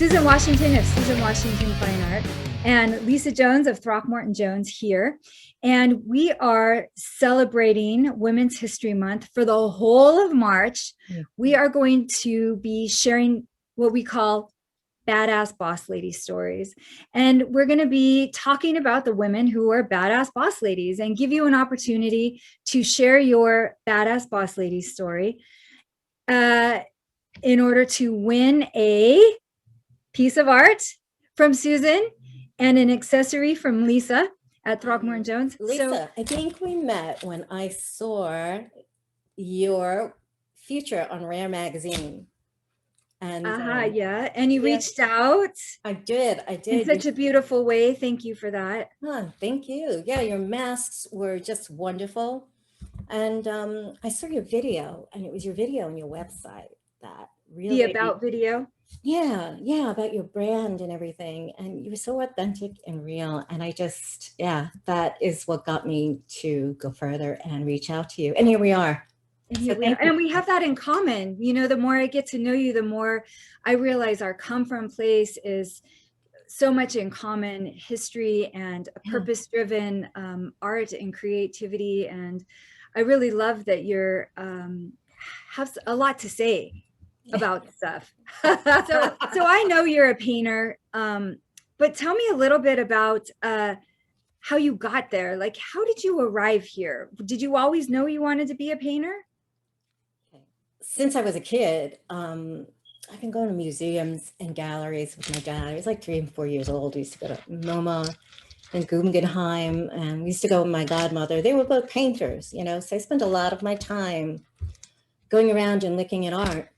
Susan Washington of Susan Washington Fine Art and Lisa Jones of Throckmorton Jones here. And we are celebrating Women's History Month for the whole of March. We are going to be sharing what we call badass boss lady stories. And we're going to be talking about the women who are badass boss ladies and give you an opportunity to share your badass boss lady story in order to win a piece of art from Susan and an accessory from Lisa at Throckmorton Jones. Lisa, I think we met when I saw your feature on Rare Magazine. And yeah. And you reached out. I did. In such a beautiful way. Thank you for that. Thank you. Yeah, your masks were just wonderful. And I saw your video, and it was your video on your website that really the about video. Yeah, about your brand and everything. And you were so authentic and real. And I just, that is what got me to go further and reach out to you. And here we are. And we have that in common. You know, the more I get to know you, the more I realize our come from place is so much in common: history and purpose-driven art and creativity. And I really love that you're have a lot to say about stuff. So I know you're a painter, but tell me a little bit about how you got there. Like, how did you arrive here? Did you always know you wanted to be a painter? Since I was a kid, I've been going to museums and galleries with my dad. I was like 3 and 4 years old. We used to go to MoMA and Guggenheim, and we used to go with my godmother. They were both painters, you know, so I spent a lot of my time going around and looking at art.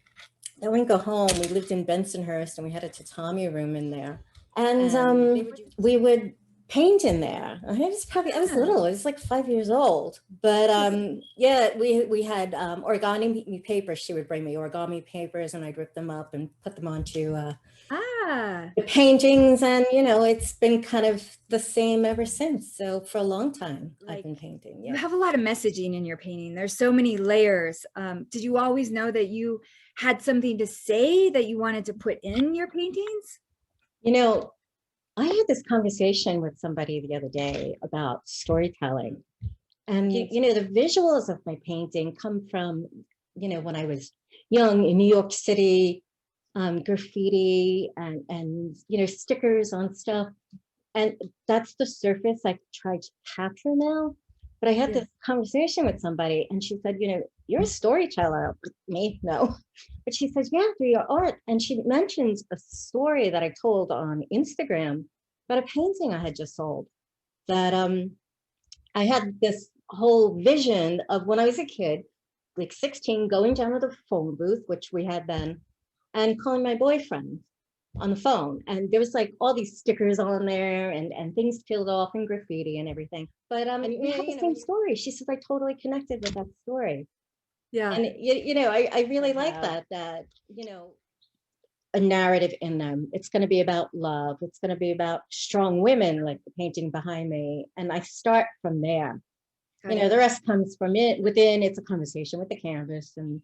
Then we'd go home. We lived in Bensonhurst, and we had a tatami room in there. And we would paint in there. I was little. I was like 5 years old. But we had origami papers. She would bring me origami papers, and I'd rip them up and put them onto the paintings. And, you know, it's been kind of the same ever since. So for a long time, I've been painting. You have a lot of messaging in your painting. There's so many layers. Did you always know that you had something to say that you wanted to put in your paintings? You know, I had this conversation with somebody the other day about storytelling. And, you know, the visuals of my painting come from, you know, when I was young in New York City, graffiti and, you know, stickers on stuff. And that's the surface I try to capture now. But I had this conversation with somebody, and she said, you know, you're a storyteller. Me? No. But she says, yeah, through your art. And she mentions a story that I told on Instagram about a painting I had just sold. That I had this whole vision of when I was a kid, like 16, going down to the phone booth, which we had then, and calling my boyfriend on the phone. And there was like all these stickers on there and things peeled off and graffiti and everything. But we had the same story. She says, I totally connected with that story. Yeah. And you know, I really like that, you know, a narrative in them. It's going to be about love. It's going to be about strong women, like the painting behind me. And I start from there. You know, the rest comes from it within. It's a conversation with the canvas and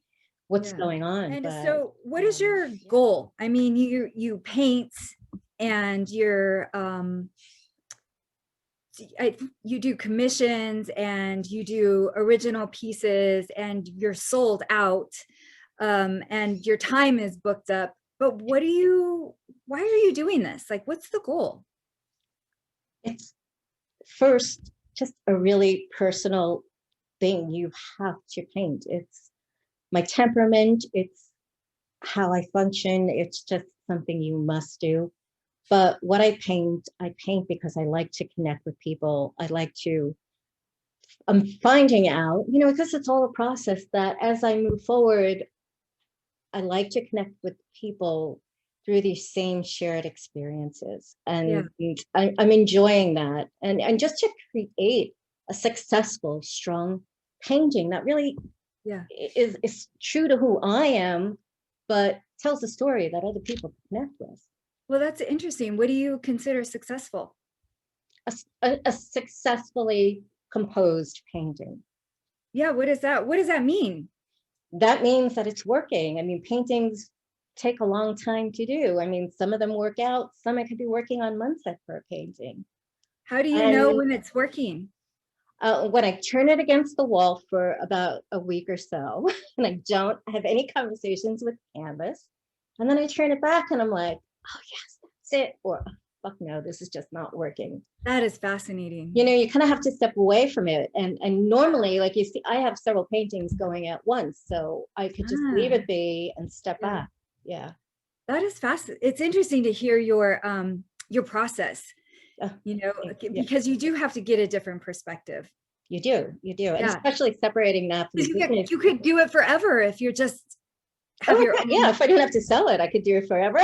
what's going on. And so what is your goal? I mean, you paint and you're you do commissions and you do original pieces and you're sold out, and your time is booked up. But why are you doing this? Like, what's the goal? It's first just a really personal thing. You have to paint. It's my temperament. It's how I function. It's just something you must do. But what I paint because I like to connect with people. I'm finding out, you know, because it's all a process that as I move forward, I like to connect with people through these same shared experiences. And I'm enjoying that. And just to create a successful, strong painting that really is true to who I am, but tells a story that other people connect with. Well, that's interesting. What do you consider successful? A successfully composed painting. Yeah, what does that mean? That means that it's working. I mean, paintings take a long time to do. I mean, some of them work out, some I could be working on months for a painting. How do you know And when it's working? when I turn it against the wall for about a week or so, and I don't have any conversations with canvas, and then I turn it back and I'm like, oh yes, that's it, or oh, fuck no, this is just not working. That is fascinating. You know, you kind of have to step away from it. And normally, like you see, I have several paintings going at once, so I could just leave it be and step back. Yeah. That is fascinating. It's interesting to hear your process, you know, because you do have to get a different perspective. You do, and especially separating that from the business. You could do it forever if you're just have your own. Yeah, if I didn't have to sell it, I could do it forever.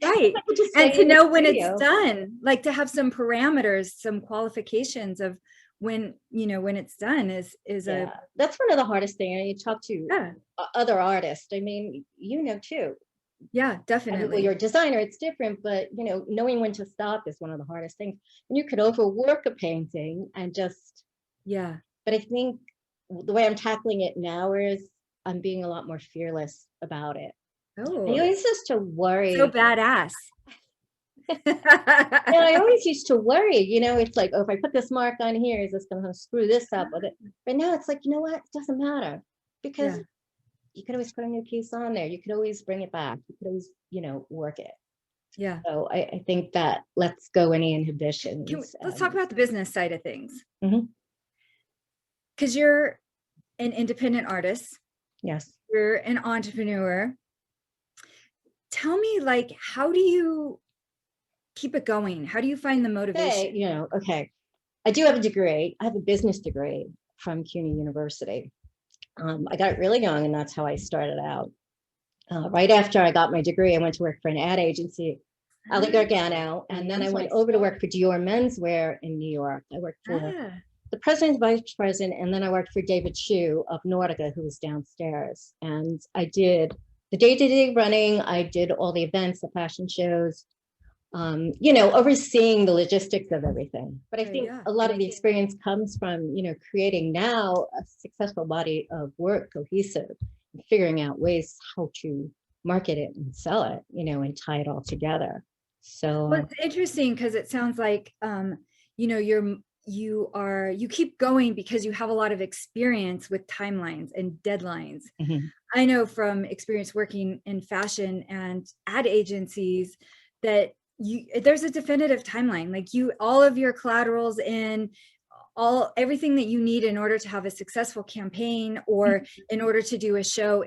Right. And to know when it's done, like to have some parameters, some qualifications of when, you know, when it's done is that's one of the hardest things. You talk to other artists. I mean, you know, too. Yeah, definitely. Well, you're a designer, it's different, but you know, knowing when to stop is one of the hardest things. And you could overwork a painting and just, but I think the way I'm tackling it now is I'm being a lot more fearless about it. Oh, I always used to worry. So badass. I always used to worry, you know, it's like, oh, if I put this mark on here, is this going to screw this up with it? But now it's like, you know what, it doesn't matter, because you could always put a new piece on there. You could always bring it back. You could always, you know, work it. Yeah. So I think that lets go any inhibitions. Let's talk about the business side of things. Because you're an independent artist. Yes. You're an entrepreneur. Tell me, like, how do you keep it going? How do you find the motivation? You know, I do have a degree. I have a business degree from CUNY University. I got it really young, and that's how I started out. Right after I got my degree, I went to work for an ad agency, Ali Gargano, and then I went over to work for Dior Menswear in New York. I worked for the president, vice president, and then I worked for David Chu of Nautica, who was downstairs. And I did the day-to-day running. I did all the events, the fashion shows, you know, overseeing the logistics of everything. But I think a lot of the experience comes from, you know, creating now a successful body of work, cohesive, and figuring out ways how to market it and sell it, you know, and tie it all together. So it's interesting because it sounds like, you know, you keep going because you have a lot of experience with timelines and deadlines. I know from experience working in fashion and ad agencies that there's a definitive timeline, like all of your collaterals in everything that you need in order to have a successful campaign or in order to do a show,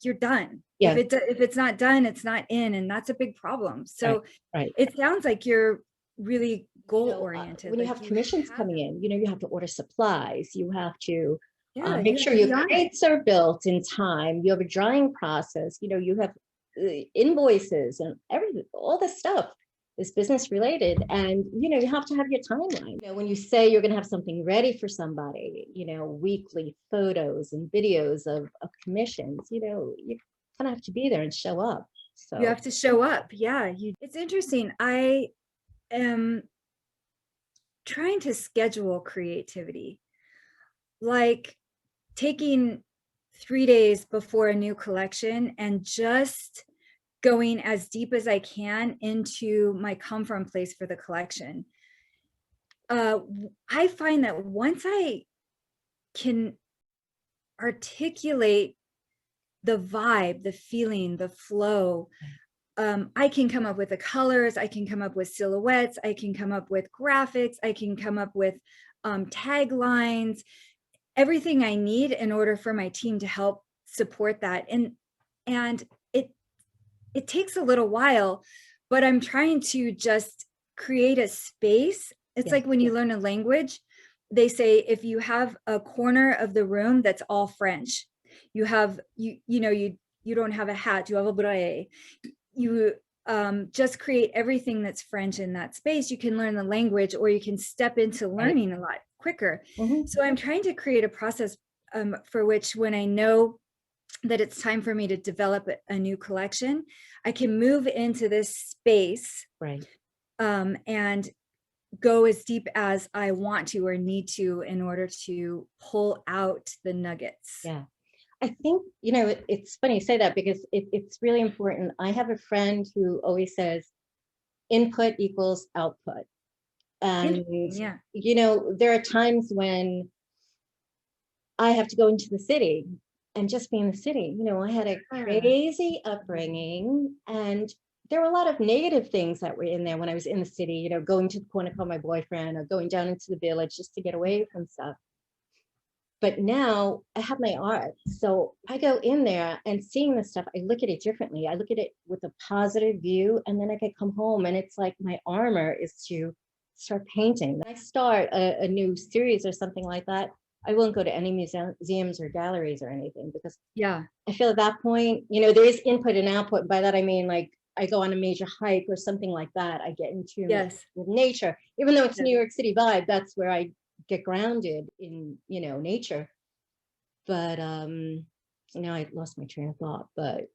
you're done. If it's not done, it's not in, and that's a big problem. So it sounds like you're really goal oriented. When you have commissions coming in, you know, you have to order supplies, you have to make sure your crates are built in time, you have a drying process, you know, you have invoices and everything. All this stuff is business related, and you know, you have to have your timeline. You know, when you say you're going to have something ready for somebody, you know, weekly photos and videos of commissions, you know, you kind of have to be there and show up. So you have to show up. It's interesting. I am trying to schedule creativity, like taking 3 days before a new collection and just going as deep as I can into my come from place for the collection. I find that once I can articulate the vibe, the feeling, the flow, I can come up with the colors, I can come up with silhouettes, I can come up with graphics, I can come up with taglines, everything I need in order for my team to help support that. And it takes a little while, but I'm trying to just create a space. It's like when you learn a language, they say if you have a corner of the room that's all French, you don't have a hat, you have a braille. You just create everything that's French in that space. You can learn the language, or you can step into learning a lot quicker. So I'm trying to create a process for which, when I know that it's time for me to develop a new collection, I can move into this space and go as deep as I want to or need to in order to pull out the nuggets. I think, it's funny you say that because it's really important. I have a friend who always says input equals output. And, Yeah. there are times when I have to go into the city and just be in the city. I had a crazy upbringing, and there were a lot of negative things that were in there when I was in the city, going to the corner to call my boyfriend or going down into the village just to get away from stuff. But now I have my art. So I go in there and seeing this stuff, I look at it differently. I look at it with a positive view, and then I can come home and it's like my armor is to start painting. When I start a new series or something like that, I won't go to any museums or galleries or anything, because I feel at that point, there is input and output. By that, I mean, like, I go on a major hike or something like that. I get into with nature, even though it's New York City vibe, that's where I get grounded in, nature. But, I lost my train of thought, but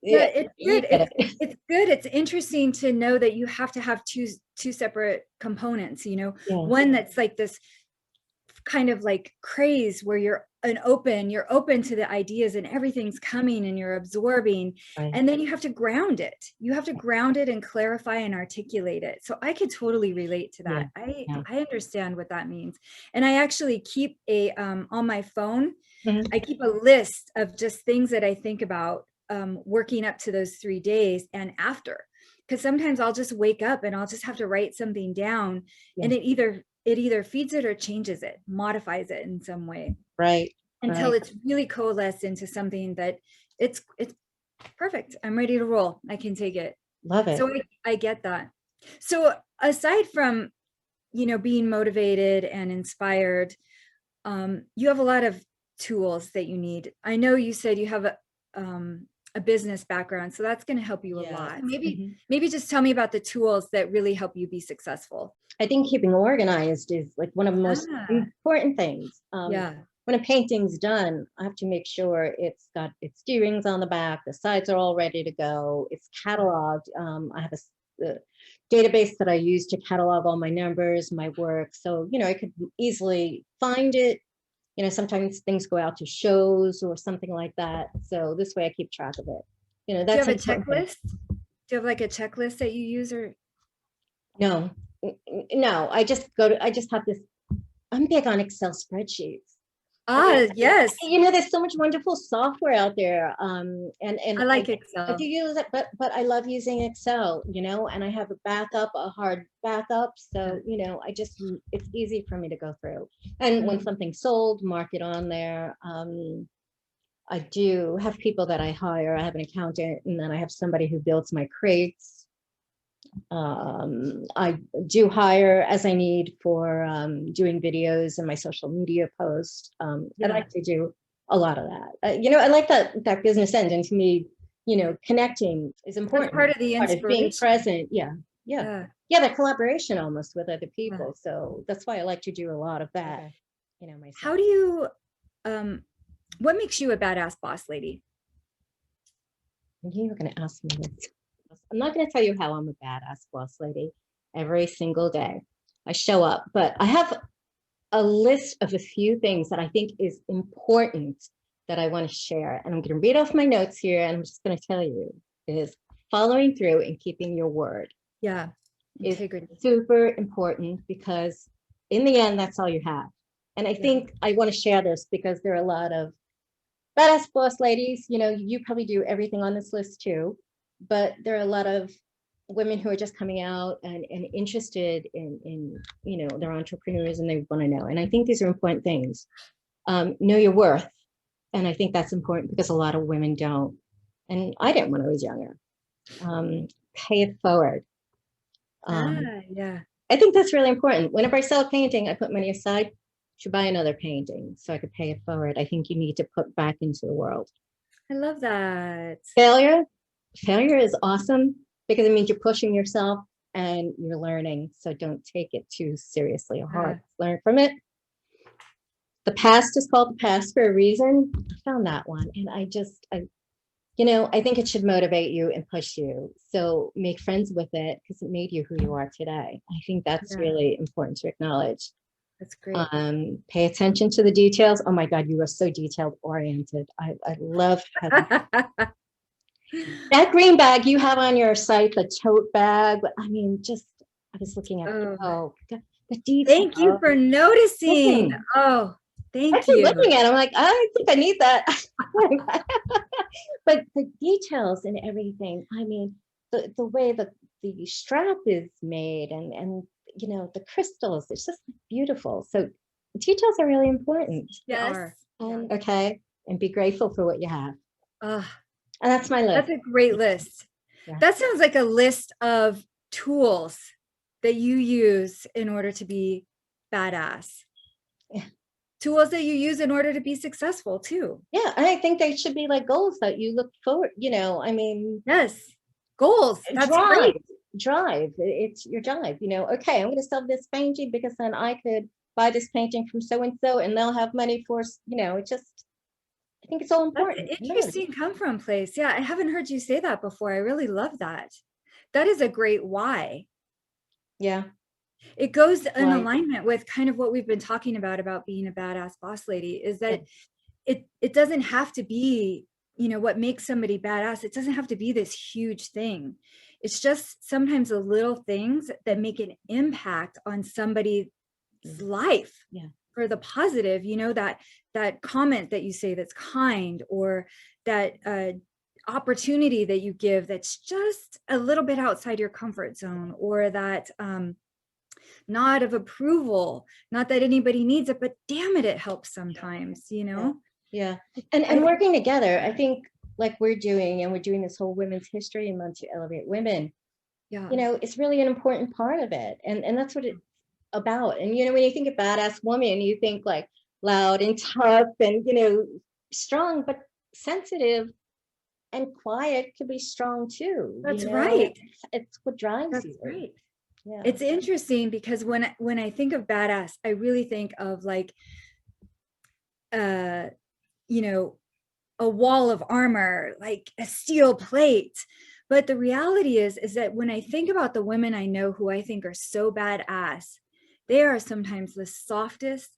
yeah, it's good. It's good. It's interesting to know that you have to have two separate components, one that's like this kind of like craze where you're open to the ideas and everything's coming and you're absorbing, and then you have to ground it. You have to ground it and clarify and articulate it. So I could totally relate to that. I understand what that means. And I actually keep on my phone, I keep a list of just things that I think about working up to those 3 days and after, because sometimes I'll just wake up and I'll just have to write something down, and it either feeds it or changes it, modifies it in some way. Until it's really coalesced into something that it's perfect. I'm ready to roll. I can take it. Love it. So I get that. So aside from, being motivated and inspired, you have a lot of tools that you need. I know you said you have a business background, so that's going to help you a lot. Maybe just tell me about the tools that really help you be successful. I think keeping organized is like one of the most important things. When a painting's done, I have to make sure it's got its D-rings on the back, the sides are all ready to go, it's cataloged. I have a database that I use to catalog all my numbers, my work. So, I could easily find it. Sometimes things go out to shows or something like that. So this way I keep track of it. That's do you have a checklist? Do you have like a checklist that you use, or? No, I just have this, I'm big on Excel spreadsheets. Yes. There's so much wonderful software out there. And I like Excel. I do use it, but I love using Excel, and I have a hard backup. So, it's easy for me to go through. And when something's sold, mark it on there. I do have people that I hire. I have an accountant, and then I have somebody who builds my crates. I do hire as I need for doing videos and my social media posts. I like to do a lot of that. I like that business end, and to me, connecting is important. That's part of the inspiration. Part of being present. The collaboration almost with other people. So that's why I like to do a lot of that. Myself. How do you? What makes you a badass boss lady? You're going to ask me this. I'm not going to tell you how I'm a badass boss lady every single day. I show up, but I have a list of a few things that I think is important that I want to share. And I'm going to read off my notes here, and I'm just going to tell you is following through and keeping your word. Is super important, because in the end, that's all you have. And I think I want to share this because there are a lot of badass boss ladies. You probably do everything on this list too. But there are a lot of women who are just coming out and interested in they're entrepreneurs and they want to know. And I think these are important things. Know your worth. And I think that's important because a lot of women don't. And I didn't when I was younger. Pay it forward. I think that's really important. Whenever I sell a painting, I put money aside to buy another painting so I could pay it forward. I think you need to put back into the world. I love that. Failure is awesome because it means you're pushing yourself and you're learning. So don't take it too seriously or hard. Learn from it. The past is called the past for a reason. I found that one. And I think it should motivate you and push you. So make friends with it because it made you who you are today. I think that's really important to acknowledge. That's great. Pay attention to the details. Oh my God, you are so detailed oriented. I love that green bag you have on your site, the tote bag. I mean, just, I was looking at, Oh, the detail. thank you for noticing. Mm. Oh, I thank keep you. looking at it, I'm like, I think I need that. But the details and everything, I mean, the way the strap is made and you know, the crystals, it's just beautiful. So details are really important. They Yes. are. And okay, and be grateful for what you have. Uh, And that's my list. that's a great list. Yeah. That sounds like a list of tools that you use in order to be badass. Yeah. Tools that you use in order to be successful too. Yeah, and I think they should be like goals that you look forward, you know, I mean. Yes, goals. That's drive, great. drive. It's your drive, you know, okay, I'm going to sell this painting because then I could buy this painting from so and so and they'll have money for, you know, it just, I think it's all important. That's an interesting come from place. Yeah, I haven't heard you say that before. I really love that. That is a great why. Yeah. It goes in alignment with kind of what we've been talking about being a badass boss lady, is that it doesn't have to be, you know, what makes somebody badass. It doesn't have to be this huge thing. It's just sometimes the little things that make an impact on somebody's life for the positive, you know, that comment that you say that's kind, or that opportunity that you give that's just a little bit outside your comfort zone, or that nod of approval. Not that anybody needs it, but damn it, it helps sometimes, you know? Yeah. And working together, I think like we're doing, and we're doing this whole Women's History Month to elevate women. Yeah. You know, it's really an important part of it. And that's what it's about. And, you know, when you think of badass woman, you think like loud and tough and, you know, strong, but sensitive and quiet could be strong too. That's right. It's what drives That's you. right. Yeah. It's interesting because when I think of badass, I really think of like, you know, a wall of armor, like a steel plate. But the reality is that when I think about the women I know who I think are so badass, they are sometimes the softest,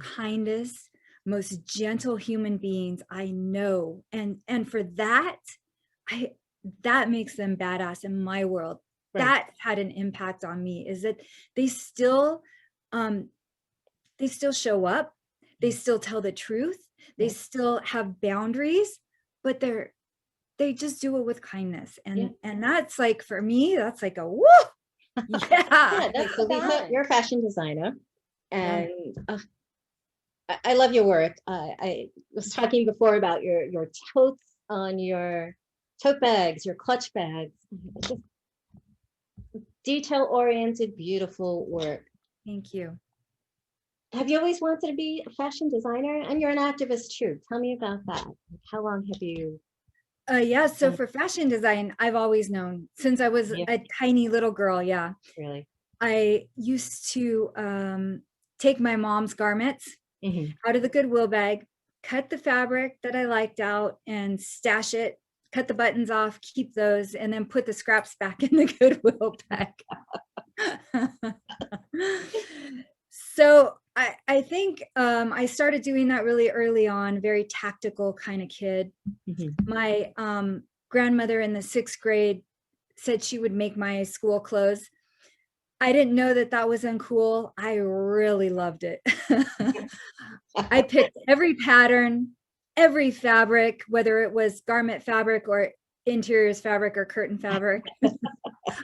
kindest, most gentle human beings I know. And for that, that makes them badass in my world. Right. That had an impact on me, is that they still show up, they still tell the truth, they still have boundaries, but they just do it with kindness. And that's like, for me, that's like a woo. Yeah. So Lisa, you're a fashion designer, and I love your work. I was talking before about your totes on your tote bags, your clutch bags. Just detail-oriented, beautiful work. Thank you. Have you always wanted to be a fashion designer? And you're an activist too. Tell me about that. How long have you? Yeah, so for fashion design, I've always known since I was a tiny little girl. Yeah. Really? I used to take my mom's garments out of the Goodwill bag, cut the fabric that I liked out and stash it, cut the buttons off, keep those, and then put the scraps back in the Goodwill bag. So I think I started doing that really early on, very tactical kind of kid. My grandmother in the 6th grade said she would make my school clothes. I didn't know that that was uncool. I really loved it. I picked every pattern, every fabric, whether it was garment fabric or interiors fabric or curtain fabric.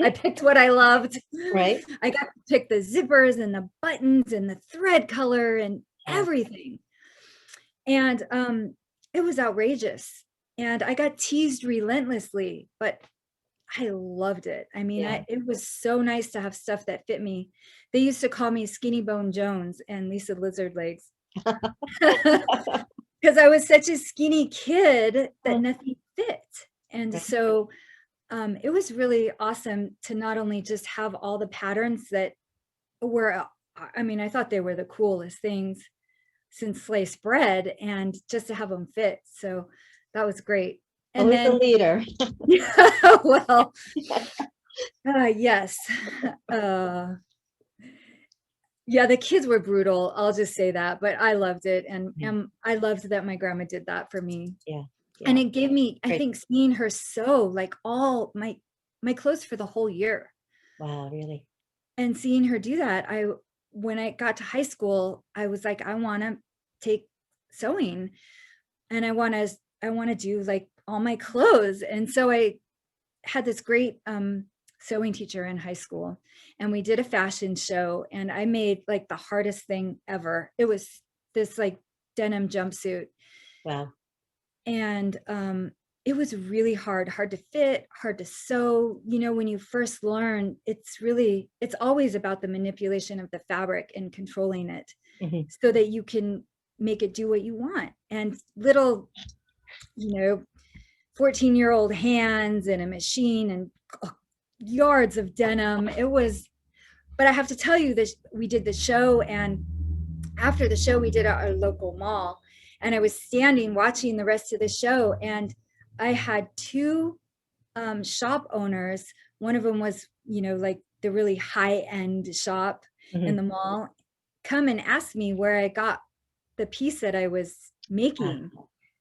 I picked what I loved. Right. I got to pick the zippers and the buttons and the thread color and everything. And it was outrageous. And I got teased relentlessly, but I loved it. I mean, it was so nice to have stuff that fit me. They used to call me Skinny Bone Jones and Lisa Lizard Legs. Because I was such a skinny kid that nothing fit. And so it was really awesome to not only just have all the patterns that were, I mean, I thought they were the coolest things since sliced bread, and just to have them fit. So that was great. And always then a leader. Well, yes. Yeah, the kids were brutal. I'll just say that, but I loved it. And, Yeah. I loved that my grandma did that for me. Yeah. And Yeah. it gave me, I Great. think, seeing her sew like all my clothes for the whole year. Wow, really? And seeing her do that, when I got to high school, I was like, I want to take sewing, and I want to do like all my clothes. And so I had this great sewing teacher in high school, and we did a fashion show, and I made like the hardest thing ever. It was this like denim jumpsuit, Wow. and it was really hard to fit, hard to sew. When you first learn, it's always about the manipulation of the fabric and controlling it Mhm. so that you can make it do what you want. And little, you know 14-year-old hands and a machine and yards of denim. But I have to tell you this, we did the show, and after the show we did our local mall, and I was standing watching the rest of the show, and I had two shop owners. One of them was, like the really high end shop in Mhm. the mall, come and ask me where I got the piece that I was making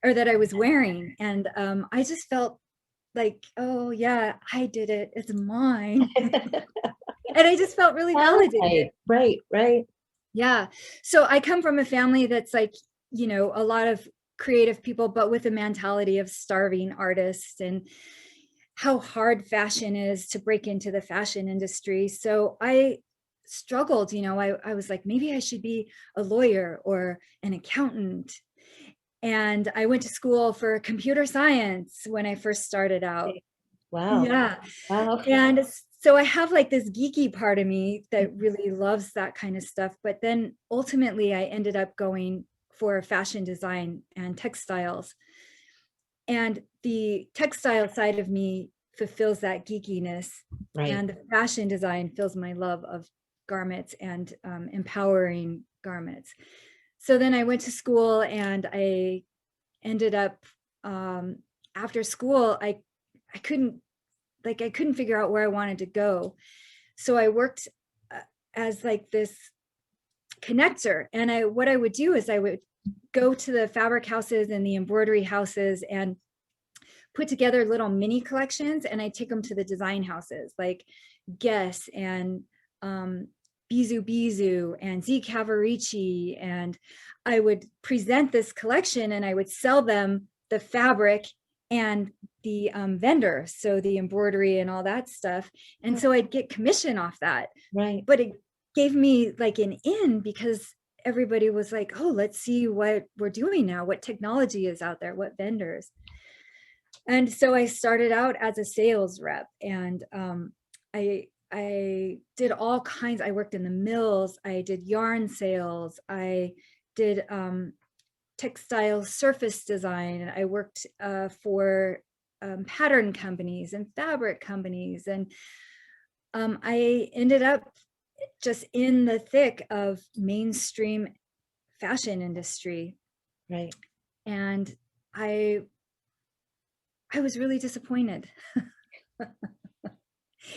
or that I was wearing. And I just felt like, oh yeah, I did it. It's mine. And I just felt really validated. Right, right, right. Yeah. So I come from a family that's like, a lot of creative people, but with a mentality of starving artists and how hard fashion is to break into the fashion industry. So I struggled, I was like, maybe I should be a lawyer or an accountant. And I went to school for computer science when I first started out. Wow. Yeah. Wow. And so I have like this geeky part of me that really loves that kind of stuff. But then ultimately, I ended up going for fashion design and textiles. And the textile side of me fulfills that geekiness, Right. and the fashion design fills my love of garments and empowering garments. So then I went to school, and I ended up after school, I couldn't I couldn't figure out where I wanted to go. So I worked as like this connector, and what I would do is I would go to the fabric houses and the embroidery houses and put together little mini collections, and I take them to the design houses like Guess and Bizu Bizu and Z Cavaricci, and I would present this collection, and I would sell them the fabric and the vendor, so the embroidery and all that stuff. And so I'd get commission off that. Right. But it gave me like an in, because everybody was like, oh, let's see what we're doing now, what technology is out there, what vendors. And so I started out as a sales rep, and I did all kinds. I worked in the mills. I did yarn sales. I did textile surface design. I worked for pattern companies and fabric companies, and I ended up just in the thick of mainstream fashion industry. Right. And I was really disappointed.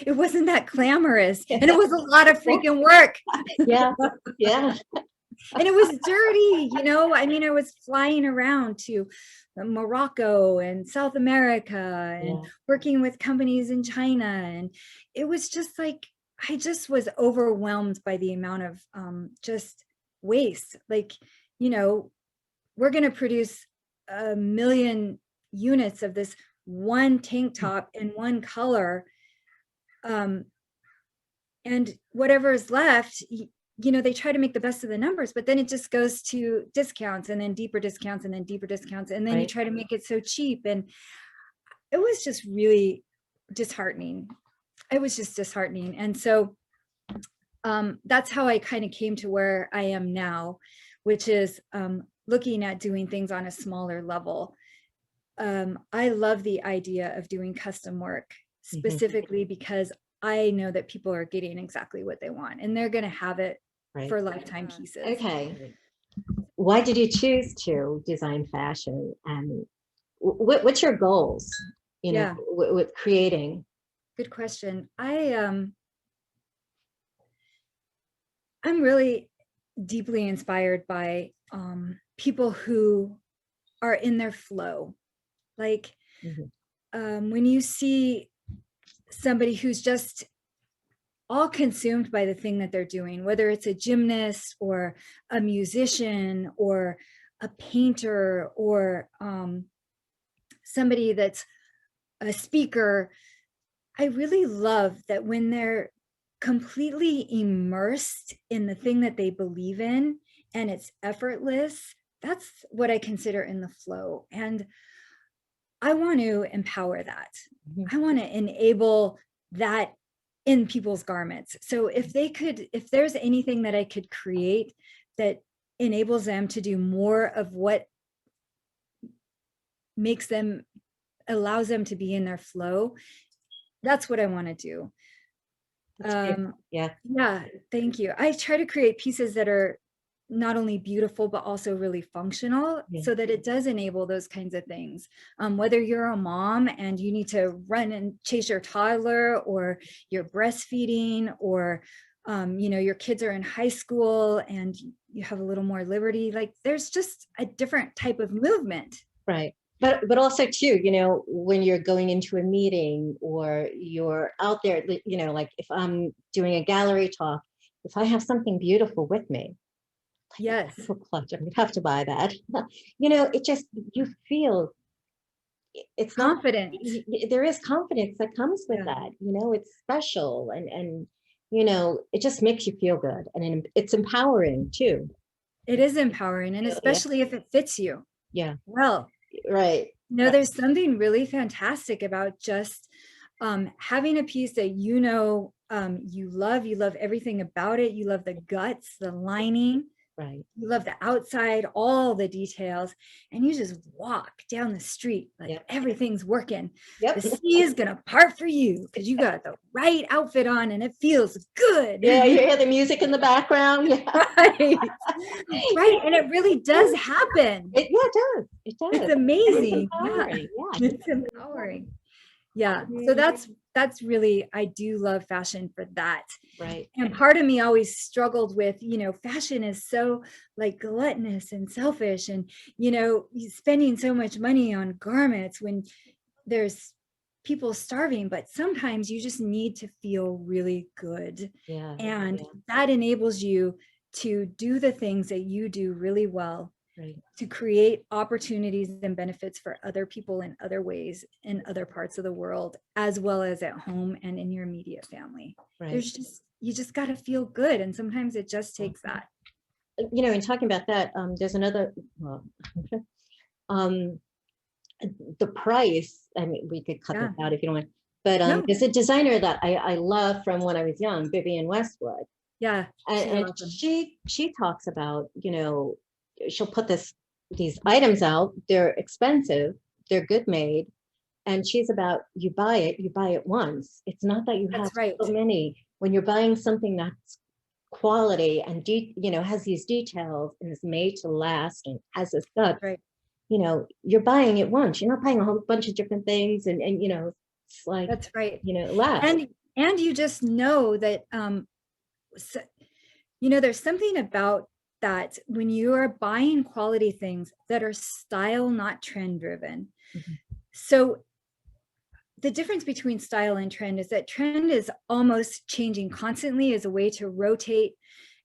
It wasn't that glamorous, and it was a lot of freaking work. Yeah. Yeah. And it was dirty, I mean, I was flying around to Morocco and South America and Yeah. working with companies in China. And it was just like, I just was overwhelmed by the amount of just waste. Like, we're going to produce 1 million units of this one tank top in one color. And whatever is left, they try to make the best of the numbers, but then it just goes to discounts, and then deeper discounts, and then deeper discounts. And then you try to make it so cheap. And it was just really disheartening. It was just disheartening. And so that's how I kind of came to where I am now, which is looking at doing things on a smaller level. I love the idea of doing custom work, specifically because I know that people are getting exactly what they want, and they're going to have it for lifetime pieces. Okay. Why did you choose to design fashion, and what's your goals, with creating? Good question. I I'm really deeply inspired by people who are in their flow. Like when you see somebody who's just all consumed by the thing that they're doing, whether it's a gymnast or a musician or a painter or somebody that's a speaker. I really love that when they're completely immersed in the thing that they believe in and it's effortless, that's what I consider in the flow. And I want to empower that. I want to enable that in people's garments. So if there's anything that I could create that enables them to do more of what allows them to be in their flow, that's what I want to do. Yeah, thank you. I try to create pieces that are not only beautiful, but also really functional so that it does enable those kinds of things. Whether you're a mom and you need to run and chase your toddler, or you're breastfeeding, or your kids are in high school and you have a little more liberty, like there's just a different type of movement. Right. But also too, when you're going into a meeting or you're out there, like if I'm doing a gallery talk, if I have something beautiful with me, yes, clutch, I'm gonna have to buy that. It just, you feel it's confident. There is confidence that comes with that. It's special, and it just makes you feel good, and it's empowering too. It is empowering, and especially if it fits you. Yeah. Well, right. There's something really fantastic about just having a piece that you love everything about it. You love the guts, the lining, right? You love the outside, all the details, and you just walk down the street like everything's working. The sea is gonna part for you because you got the right outfit on and it feels good. Yeah, you hear the music in the background. Yeah. Right, and it really does happen. It does. It does. It's amazing. It's empowering. Yeah, so that's really, I do love fashion for that. Right. And part of me always struggled with, fashion is so like gluttonous and selfish, and spending so much money on garments when there's people starving. But sometimes you just need to feel really good, and that enables you to do the things that you do really well. Right. To create opportunities and benefits for other people in other ways in other parts of the world, as well as at home and in your immediate family. Right. You just got to feel good, and sometimes it just takes that. In talking about that, there's another, the price, I mean, we could cut this out if you don't want, but there's a designer that I love from when I was young, Vivienne Westwood. Yeah. And awesome. she talks about, she'll put these items out, they're expensive, they're good made, and she's about, you buy it once. It's not that you have so many. When you're buying something that's quality and has these details and is made to last and has this stuff, you're buying it once. You're not buying a whole bunch of different things, and it's like, that's right. Last. And you just know that there's something about that when you are buying quality things that are style, not trend driven. Mm-hmm. So the difference between style and trend is that trend is almost changing constantly as a way to rotate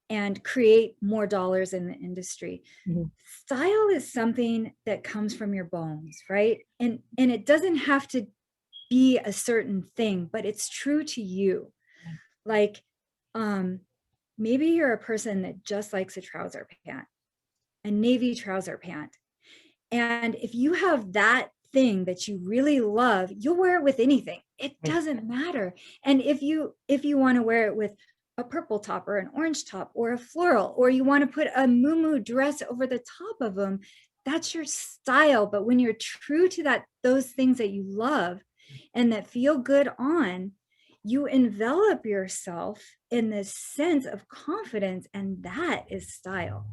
and create more dollars in the industry. Mm-hmm. Style is something that comes from your bones, right? And it doesn't have to be a certain thing, but it's true to you. Like, maybe you're a person that just likes a trouser pant, a navy trouser pant. And if you have that thing that you really love, you'll wear it with anything. It doesn't matter. And if you want to wear it with a purple top or an orange top or a floral, or you want to put a muumuu dress over the top of them, that's your style. But when you're true to those things that you love and that feel good on, you envelop yourself in this sense of confidence, and that is style.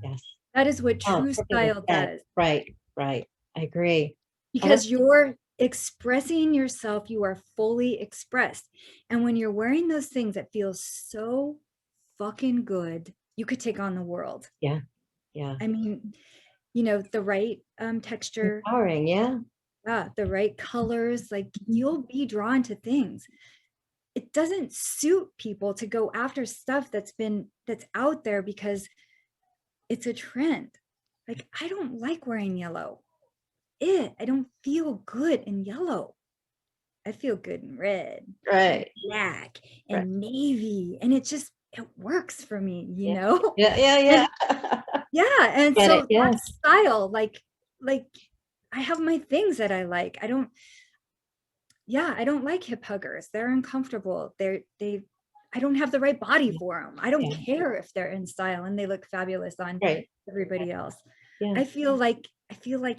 Yes. That is what true style does. Right. I agree. Because you're expressing yourself, you are fully expressed. And when you're wearing those things that feel so fucking good, you could take on the world. Yeah. Yeah. I mean, you know, the right texture, Empowering. Yeah. the right colors, like you'll be drawn to things. It doesn't suit people to go after stuff that's out there because it's a trend. Like, I don't like wearing yellow. I don't feel good in yellow. I feel good in red, Right. black, and Right. navy. And it works for me, you Yeah. know? Yeah. Yeah. Yeah. And Get so it. Yeah. that style, like I have my things that I like. I don't like hip huggers. They're uncomfortable. I don't have the right body for them. I don't care if they're in style and they look fabulous on everybody else. Yeah. I feel like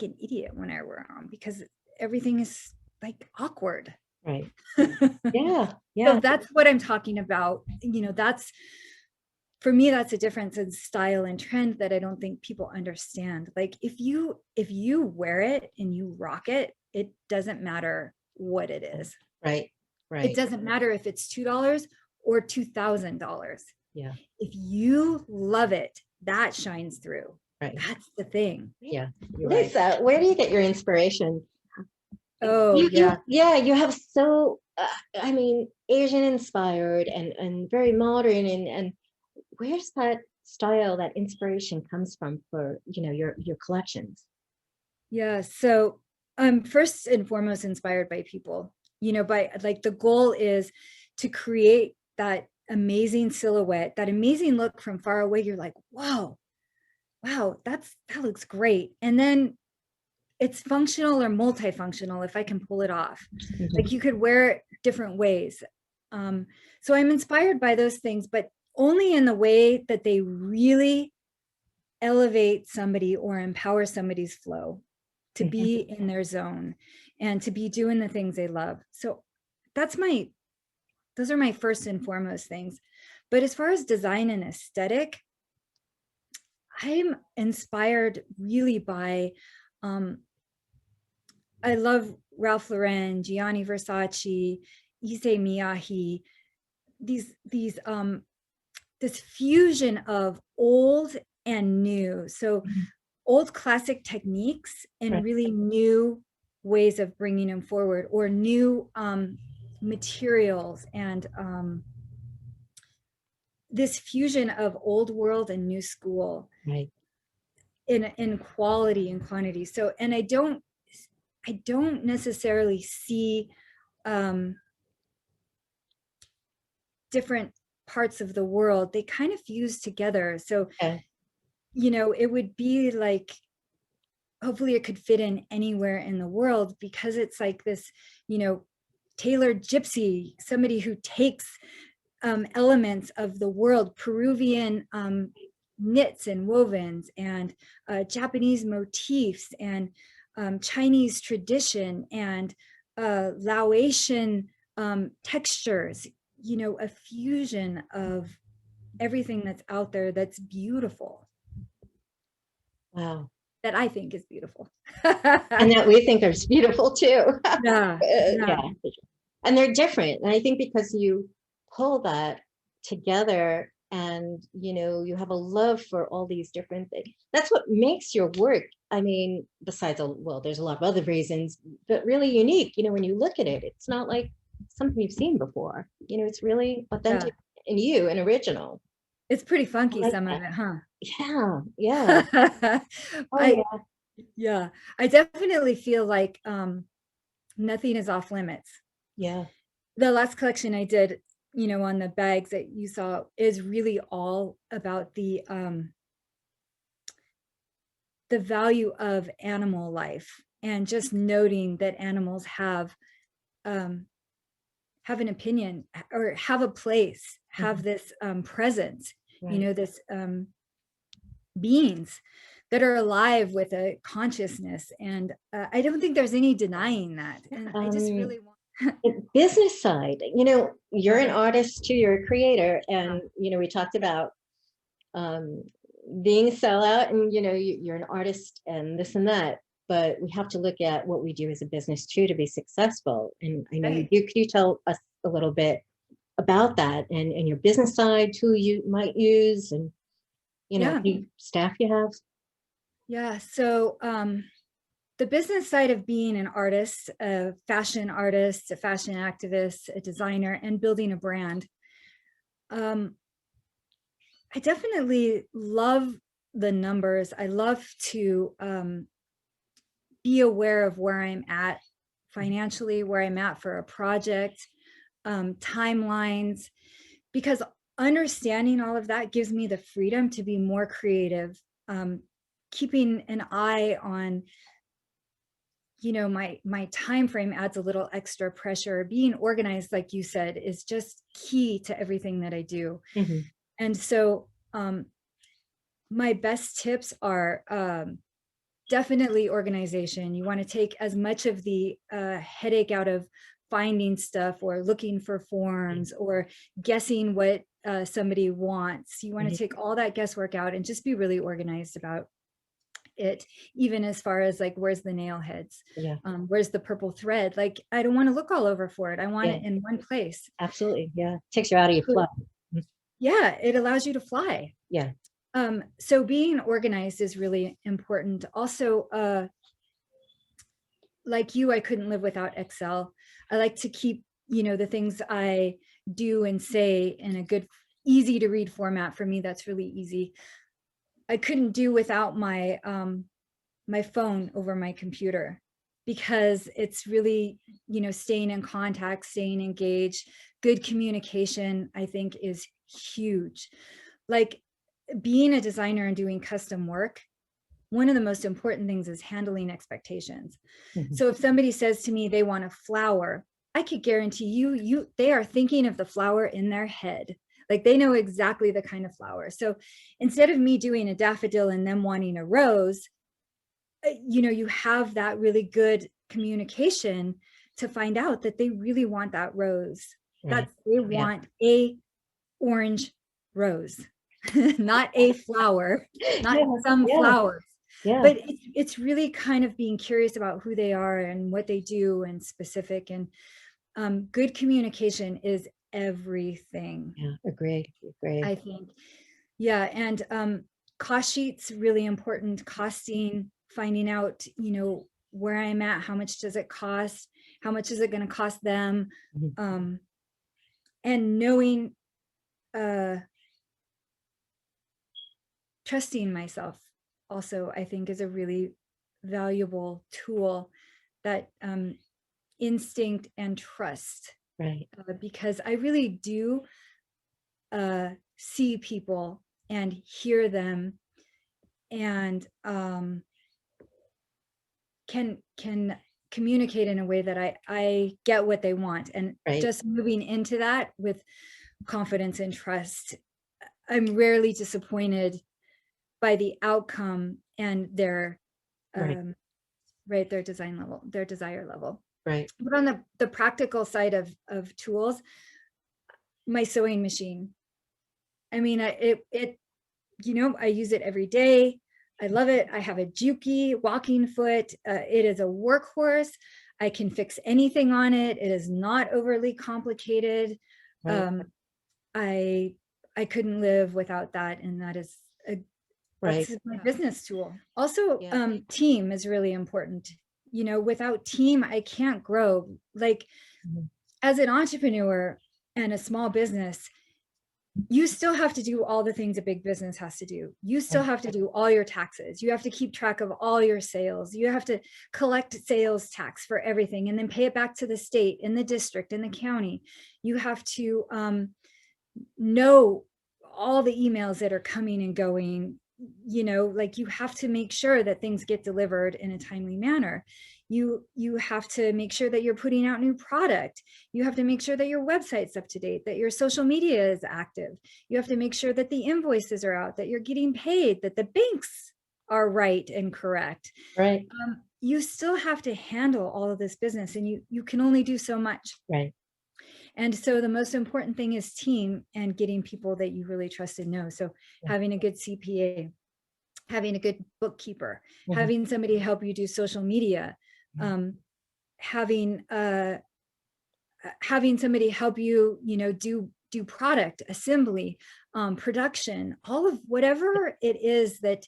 an idiot when I wear them because everything is like awkward. Right. Yeah. So that's what I'm talking about. You know, for me, that's a difference in style and trend that I don't think people understand. Like if you wear it and you rock it, it doesn't matter what it is. Right. Right. It doesn't matter if it's $2 or $2,000. Yeah. If you love it, that shines through. Right. That's the thing. Yeah. Lisa, where do you get your inspiration? Oh, you have so, I mean, Asian inspired and very modern and where's that style, that inspiration comes from for, you know, your collections? Yeah. So I'm first and foremost inspired by people, you know, by like the goal is to create that amazing silhouette, that amazing look from far away. You're like, wow, that looks great. And then it's functional or multifunctional if I can pull it off. Like you could wear it different ways. So I'm inspired by those things, but only in the way that they really elevate somebody or empower somebody's flow to be in their zone and to be doing the things they love. So those are my first and foremost things. But as far as design and aesthetic, I'm inspired really by, I love Ralph Lauren, Gianni Versace, Issey Miyake, this fusion of old and new. So old classic techniques and really new ways of bringing them forward, or new materials, and this fusion of old world and new school in quality and quantity. So, and I don't necessarily see different parts of the world. They kind of fuse together. So, you know, it would be like, hopefully it could fit in anywhere in the world, because it's like this, you know, tailored gypsy, somebody who takes elements of the world, Peruvian knits and wovens, and Japanese motifs, and Chinese tradition, and Laotian textures, you know, a fusion of everything that's out there that's beautiful. Wow. That I think is beautiful. And that we think is beautiful too. Yeah. And they're different. And I think because you pull that together and, you know, you have a love for all these different things. That's what makes your work, I mean, besides, well, there's a lot of other reasons, but really unique. You know, when you look at it, it's not like something you've seen before. You know, it's really authentic and you and original. It's pretty funky, some of it, huh? Yeah. Yeah. I definitely feel like nothing is off limits. Yeah. The last collection I did, you know, on the bags that you saw, is really all about the value of animal life, and just noting that animals have an opinion, or have a place, have this presence, you know, this beings that are alive with a consciousness. And I don't think there's any denying that. And I just really want business side, you know, you're an artist too, you're a creator, and you know, we talked about being a sellout, and you know, you're an artist and this and that, but we have to look at what we do as a business too to be successful. And I know you do. Could you tell us a little bit about that and your business side, who you might use, and Yeah. the staff you have? Yeah. So the business side of being an artist, a fashion artist, a fashion activist, a designer, and building a brand. I definitely love the numbers. I love to be aware of where I'm at financially, where I'm at for a project, timelines, because understanding all of that gives me the freedom to be more creative, keeping an eye on, my time frame adds a little extra pressure. Being organized, like you said, is just key to everything that I do. Mm-hmm. And so my best tips are definitely organization. You want to take as much of the headache out of finding stuff or looking for forms or guessing what somebody wants. You want to take all that guesswork out and just be really organized about it, even as far as like, where's the nail heads? Yeah. Where's the purple thread? Like, I don't want to look all over for it. I want it in one place. Absolutely. Yeah. Takes you out of your flow. Yeah. It allows you to fly. Yeah. So being organized is really important. Also, like you, I couldn't live without Excel. I like to keep, the things I do and say in a good, easy to read format. For me, that's really easy. I couldn't do without my my phone over my computer, because it's really, staying in contact, staying engaged. Good communication, I think, is huge. Like, being a designer and doing custom work, one of the most important things is handling expectations. So if somebody says to me they want a flower, I could guarantee you they are thinking of the flower in their head. Like, they know exactly the kind of flower. So instead of me doing a daffodil and them wanting a rose, you have that really good communication to find out that they really want that rose, that they want a orange rose, not a flower, not some flowers. But it's really kind of being curious about who they are and what they do and specific, and good communication is everything. Yeah, agree. I think. Yeah. And cost sheets, really important. Costing, finding out, where I'm at, how much does it cost? How much is it going to cost them? And knowing, trusting myself also, I think, is a really valuable tool. That instinct and trust, Right. because I really do see people and hear them, and can communicate in a way that I get what they want. And just moving into that with confidence and trust, I'm rarely disappointed by the outcome and their their design level, their desire level. Right. But on the practical side of tools, my sewing machine. I mean, I use it every day. I love it. I have a Juki walking foot. It is a workhorse. I can fix anything on it. It is not overly complicated. I couldn't live without that, and that is that's my business tool. Also, team is really important. Without team, I can't grow. Like, as an entrepreneur and a small business, you still have to do all the things a big business has to do. You still have to do all your taxes. You have to keep track of all your sales. You have to collect sales tax for everything and then pay it back to the state and the district and the county. You have to know all the emails that are coming and going. Like, you have to make sure that things get delivered in a timely manner. You have to make sure that you're putting out new product. You have to make sure that your website's up to date, that your social media is active. You have to make sure that the invoices are out, that you're getting paid, that the banks are right and correct. Right. You still have to handle all of this business, and you can only do so much. Right. And so the most important thing is team and getting people that you really trust and know. So having a good CPA, having a good bookkeeper, having somebody help you do social media, having having somebody help you, do product assembly, production, all of whatever it is that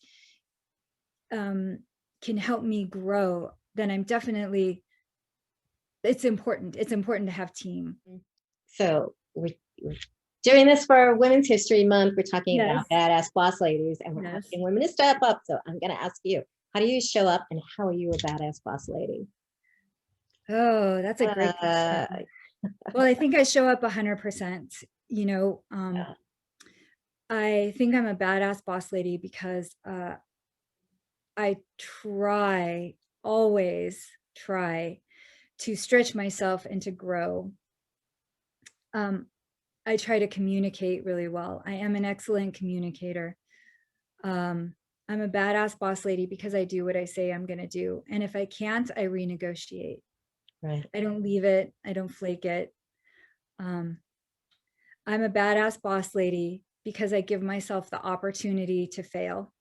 can help me grow, then I'm definitely, it's important. It's important to have team. So we're doing this for Women's History Month. We're talking Yes. about badass boss ladies, and we're Yes. asking women to step up. So I'm going to ask you, how do you show up, and how are you a badass boss lady? Oh, that's a great question. Well, I think I show up 100%. I think I'm a badass boss lady because I always try to stretch myself and to grow. I try to communicate really well. I am an excellent communicator. I'm a badass boss lady because I do what I say I'm going to do. And if I can't, I renegotiate. Right. I don't leave it. I don't flake it. I'm a badass boss lady because I give myself the opportunity to fail.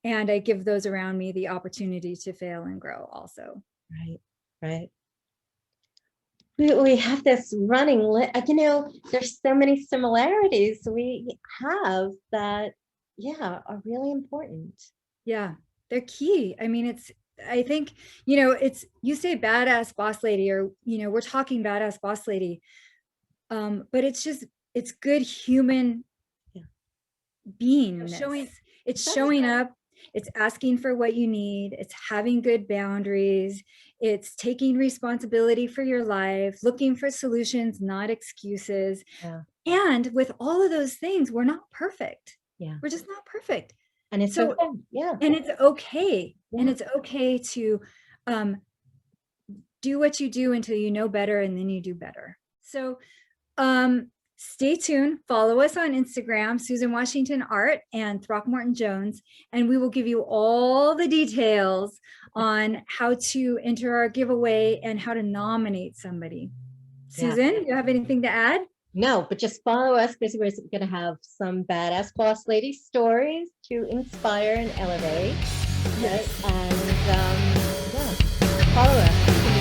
And I give those around me the opportunity to fail and grow also. Right, right. We have this running list, there's so many similarities we have that, are really important. Yeah, they're key. I mean, I think, you say badass boss lady, or, we're talking badass boss lady. But it's good human being. It's showing up, it's asking for what you need, it's having good boundaries, it's taking responsibility for your life, looking for solutions, not excuses. Yeah. And with all of those things, we're not perfect. Yeah. We're just not perfect. And it's okay. Yeah. And it's okay. Yeah. And it's okay to do what you do until you know better, and then you do better. So stay tuned. Follow us on Instagram, Susan Washington Art and Throckmorton Jones, and we will give you all the details on how to enter our giveaway and how to nominate somebody. Susan, do you have anything to add? No, but just follow us because we're going to have some badass boss lady stories to inspire and elevate. Yes. And follow us.